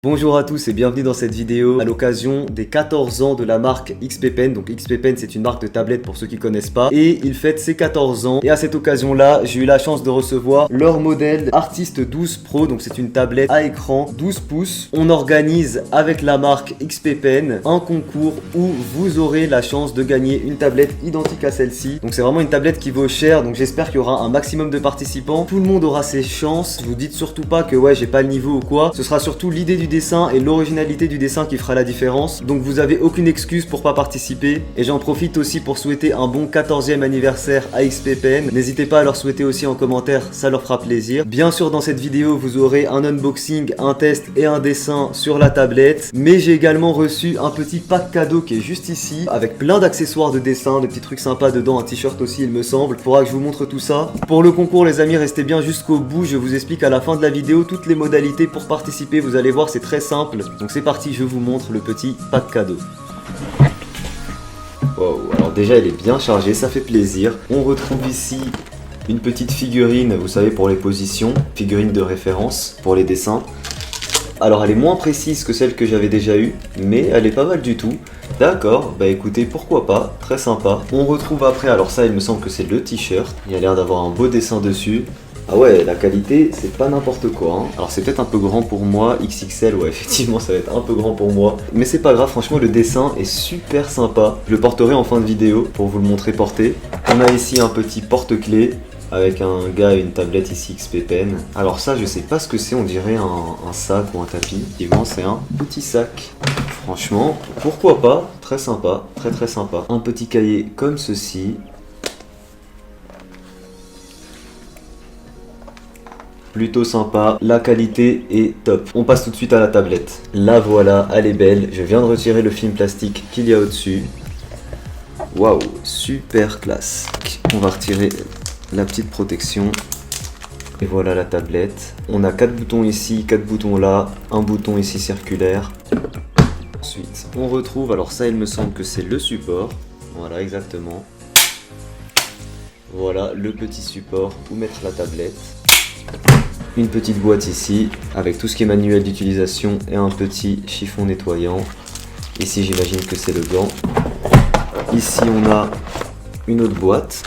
Bonjour à tous et bienvenue dans cette vidéo à l'occasion des 14 ans de la marque XP Pen. Donc XP Pen, c'est une marque de tablette pour ceux qui connaissent pas, et il fête ses 14 ans. Et à cette occasion là, j'ai eu la chance de recevoir leur modèle Artist 12 Pro. Donc c'est une tablette à écran 12 pouces. On organise avec la marque XP Pen un concours où vous aurez la chance de gagner une tablette identique à celle-ci. Donc c'est vraiment une tablette qui vaut cher, donc j'espère qu'il y aura un maximum de participants. Tout le monde aura ses chances. Vous dites surtout pas que ouais, j'ai pas le niveau ou quoi. Ce sera surtout l'idée du dessin et l'originalité du dessin qui fera la différence. Donc vous avez aucune excuse pour pas participer. Et j'en profite aussi pour souhaiter un bon 14e anniversaire à XP Pen. N'hésitez pas à leur souhaiter aussi en commentaire, ça leur fera plaisir. Bien sûr, dans cette vidéo, vous aurez un unboxing, un test et un dessin sur la tablette. Mais j'ai également reçu un petit pack cadeau qui est juste ici, avec plein d'accessoires de dessin, de petits trucs sympas dedans, un t-shirt aussi il me semble. Faudra que je vous montre tout ça. Pour le concours les amis, restez bien jusqu'au bout. Je vous explique à la fin de la vidéo toutes les modalités pour participer. Vous allez voir, c'est très simple. Donc c'est parti, je vous montre le petit pack cadeau. Wow, alors déjà elle est bien chargée, ça fait plaisir. On retrouve ici une petite figurine, vous savez, pour les positions, figurine de référence pour les dessins. Alors elle est moins précise que celle que j'avais déjà eue, mais elle est pas mal du tout. D'accord, bah écoutez, pourquoi pas, très sympa. On retrouve après, alors ça il me semble que c'est le t-shirt, il a l'air d'avoir un beau dessin dessus. Ah ouais, la qualité, c'est pas n'importe quoi, hein. Alors c'est peut-être un peu grand pour moi, XXL, ouais, effectivement, ça va être un peu grand pour moi. Mais c'est pas grave, franchement, le dessin est super sympa. Je le porterai en fin de vidéo pour vous le montrer porté. On a ici un petit porte-clés avec un gars et une tablette ici XP Pen. Alors ça, je sais pas ce que c'est, on dirait un sac ou un tapis. Effectivement, c'est un petit sac. Franchement, pourquoi pas, très sympa, très sympa. Un petit cahier comme ceci. Plutôt sympa, la qualité est top. On passe tout de suite à la tablette. La voilà, elle est belle. Je viens de retirer le film plastique qu'il y a au-dessus. Waouh, super classe. On va retirer la petite protection. Et voilà la tablette. On a 4 boutons ici, 4 boutons là, un bouton ici circulaire. Ensuite, on retrouve, alors ça il me semble que c'est le support. Voilà, exactement. Voilà le petit support où mettre la tablette. Une petite boîte ici avec tout ce qui est manuel d'utilisation et un petit chiffon nettoyant. Ici j'imagine que c'est le gant. Ici on a une autre boîte.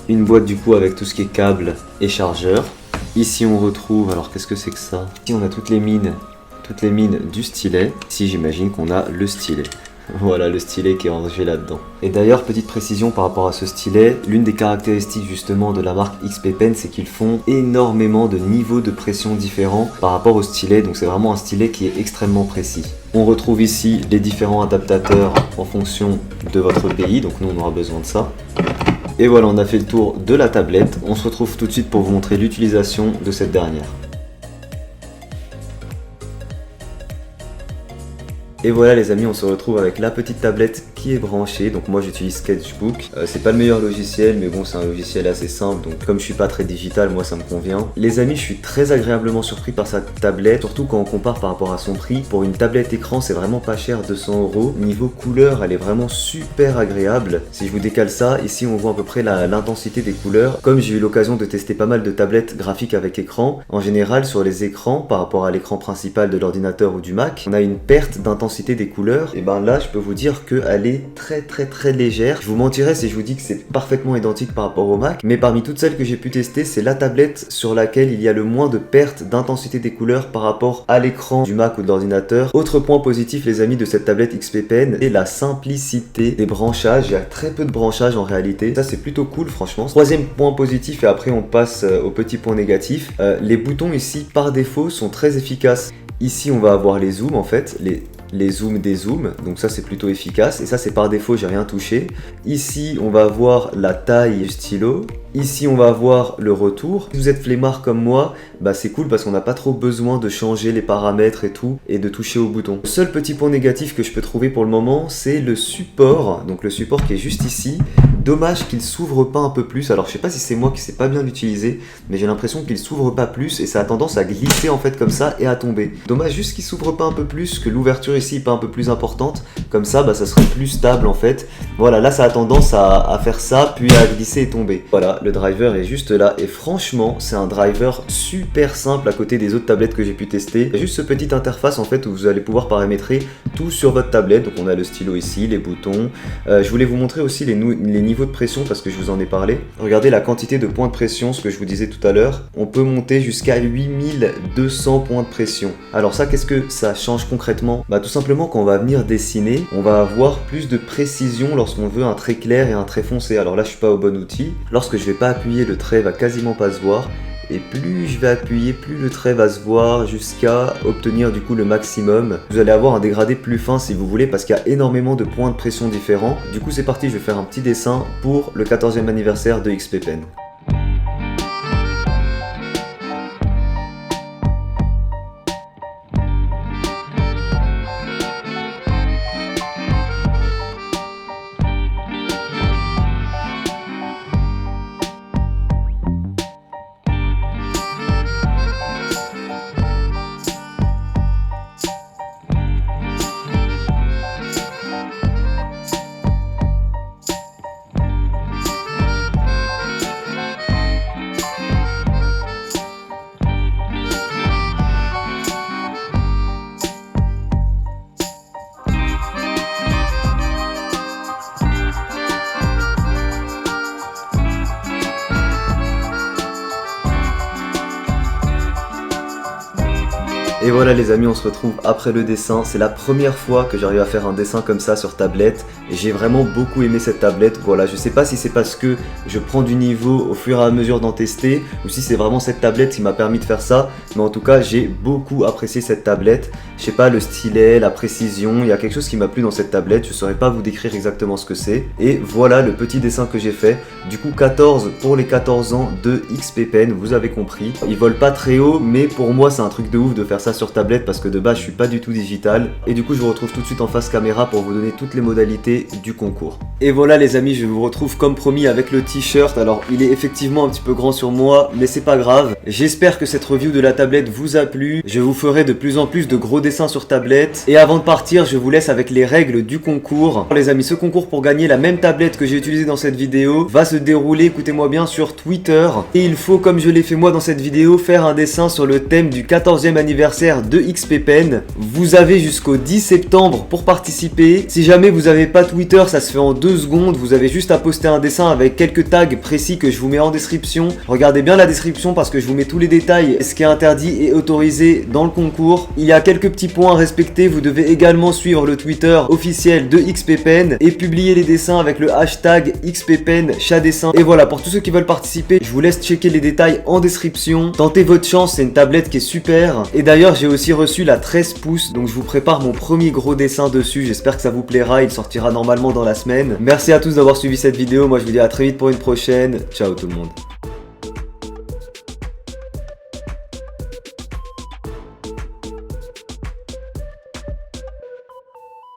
Une boîte du coup avec tout ce qui est câble et chargeur. Ici on retrouve, alors qu'est-ce que c'est que ça? Ici on a toutes les mines du stylet. Ici j'imagine qu'on a le stylet. Voilà le stylet qui est rangé là-dedans. Et d'ailleurs, petite précision par rapport à ce stylet, l'une des caractéristiques justement de la marque XP Pen, c'est qu'ils font énormément de niveaux de pression différents par rapport au stylet, donc c'est vraiment un stylet qui est extrêmement précis. On retrouve ici les différents adaptateurs en fonction de votre pays, donc nous on aura besoin de ça. Et voilà, on a fait le tour de la tablette, on se retrouve tout de suite pour vous montrer l'utilisation de cette dernière. Et voilà les amis, on se retrouve avec la petite tablette qui est branchée. Donc moi j'utilise Sketchbook. C'est pas le meilleur logiciel, mais bon c'est un logiciel assez simple. Donc comme je suis pas très digital, moi ça me convient. Les amis, je suis très agréablement surpris par sa tablette. Surtout quand on compare par rapport à son prix. Pour une tablette écran, c'est vraiment pas cher, 200 €. Niveau couleur, elle est vraiment super agréable. Si je vous décale ça, ici on voit à peu près l'intensité des couleurs. Comme j'ai eu l'occasion de tester pas mal de tablettes graphiques avec écran, en général sur les écrans, par rapport à l'écran principal de l'ordinateur ou du Mac, on a une perte d'intensité des couleurs. Et ben là je peux vous dire qu'elle est très légère. Je vous mentirais si je vous dis que c'est parfaitement identique par rapport au Mac, mais parmi toutes celles que j'ai pu tester, c'est la tablette sur laquelle il y a le moins de perte d'intensité des couleurs par rapport à l'écran du Mac ou de l'ordinateur. Autre point positif les amis de cette tablette XP Pen, c'est la simplicité des branchages. Il y a très peu de branchages en réalité, ça c'est plutôt cool franchement. Troisième point positif, et après on passe au petit point négatif, les boutons ici par défaut sont très efficaces. Ici on va avoir les zooms en fait, les zooms des zooms, donc ça c'est plutôt efficace, et ça c'est par défaut, j'ai rien touché. Ici on va avoir la taille du stylo, ici on va avoir le retour. Si vous êtes flemmard comme moi, bah c'est cool parce qu'on n'a pas trop besoin de changer les paramètres et tout, et de toucher au bouton. Le seul petit point négatif que je peux trouver pour le moment, c'est le support, donc le support qui est juste ici. Dommage qu'il s'ouvre pas un peu plus. Alors je sais pas si c'est moi qui sais pas bien l'utiliser, mais j'ai l'impression qu'il s'ouvre pas plus et ça a tendance à glisser en fait comme ça et à tomber. Dommage juste qu'il s'ouvre pas un peu plus, que l'ouverture ici est pas un peu plus importante. Comme ça, ça serait plus stable en fait. Voilà, là ça a tendance à faire ça, puis à glisser et tomber. Voilà, le driver est juste là et franchement, c'est un driver super simple à côté des autres tablettes que j'ai pu tester. Il y a juste ce petite interface en fait où vous allez pouvoir paramétrer tout sur votre tablette. Donc on a le stylo ici, les boutons. Je voulais vous montrer aussi les niveaux de pression parce que je vous en ai parlé. Regardez la quantité de points de pression, ce que je vous disais tout à l'heure. On peut monter jusqu'à 8200 points de pression. Alors ça, qu'est-ce que ça change concrètement? Tout simplement quand on va venir dessiner, on va avoir plus de précision lorsqu'on veut un trait clair et un trait foncé. Alors là, je suis pas au bon outil. Lorsque je vais pas appuyer, le trait va quasiment pas se voir. Et plus je vais appuyer, plus le trait va se voir jusqu'à obtenir du coup le maximum. Vous allez avoir un dégradé plus fin si vous voulez parce qu'il y a énormément de points de pression différents. Du coup c'est parti, je vais faire un petit dessin pour le 14e anniversaire de XP Pen. Et voilà les amis, on se retrouve après le dessin. C'est la première fois que j'arrive à faire un dessin comme ça sur tablette. Et j'ai vraiment beaucoup aimé cette tablette. Voilà, je sais pas si c'est parce que je prends du niveau au fur et à mesure d'en tester, ou si c'est vraiment cette tablette qui m'a permis de faire ça. Mais en tout cas, j'ai beaucoup apprécié cette tablette. Je sais pas, le stylet, la précision, il y a quelque chose qui m'a plu dans cette tablette. Je saurais pas vous décrire exactement ce que c'est. Et voilà le petit dessin que j'ai fait. Du coup 14 pour les 14 ans de XP Pen, vous avez compris. Ils volent pas très haut, mais pour moi c'est un truc de ouf de faire ça sur tablette parce que de base je suis pas du tout digital. Et du coup je vous retrouve tout de suite en face caméra pour vous donner toutes les modalités du concours. Et voilà les amis, je vous retrouve comme promis avec le t-shirt. Alors il est effectivement un petit peu grand sur moi, mais c'est pas grave. J'espère que cette review de la tablette vous a plu. Je vous ferai de plus en plus de gros dessins sur tablette. Et avant de partir, je vous laisse avec les règles du concours. Alors, les amis, ce concours pour gagner la même tablette que j'ai utilisée dans cette vidéo va se dérouler, écoutez-moi bien, sur Twitter. Et il faut, comme je l'ai fait moi dans cette vidéo, faire un dessin sur le thème du 14e anniversaire de XP Pen. Vous avez jusqu'au 10 septembre pour participer. Si jamais vous n'avez pas Twitter, ça se fait en 2 secondes. Vous avez juste à poster un dessin avec quelques tags précis que je vous mets en description. Regardez bien la description parce que je vous mets tous les détails, ce qui est interdit et autorisé dans le concours. Il y a quelques petits points à respecter. Vous devez également suivre le Twitter officiel de XP Pen et publier les dessins avec le hashtag XP Pen Dessin. Et voilà, pour tous ceux qui veulent participer, je vous laisse checker les détails en description. Tentez votre chance, c'est une tablette qui est super. Et d'ailleurs, j'ai aussi reçu la 13 pouces, donc je vous prépare mon premier gros dessin dessus. J'espère que ça vous plaira, il sortira normalement dans la semaine. Merci à tous d'avoir suivi cette vidéo. Moi, je vous dis à très vite pour une prochaine. Ciao tout le monde.